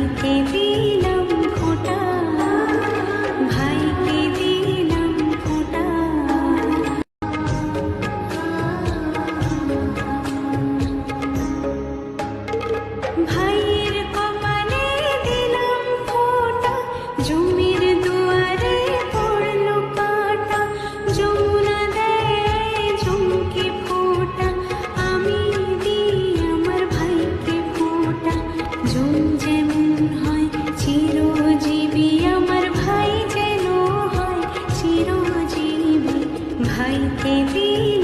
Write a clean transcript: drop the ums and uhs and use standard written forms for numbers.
ভাইকে দিলাম ফোঁটা, ভাইকে দিলাম ফোঁটা। ভাইয়ের কপালে দিলাম ফোঁটা, জমির দুয়ারে পড়লো কাঁটা। যমুনা দেয় ঝুমকে ফোঁটা, আমি দিই আমার ভাইকে ফোঁটা। ঝুম যেমন হয় চিরজীবী, আমার ভাই যেন হয় চিরজীবী। ভাইকে দিই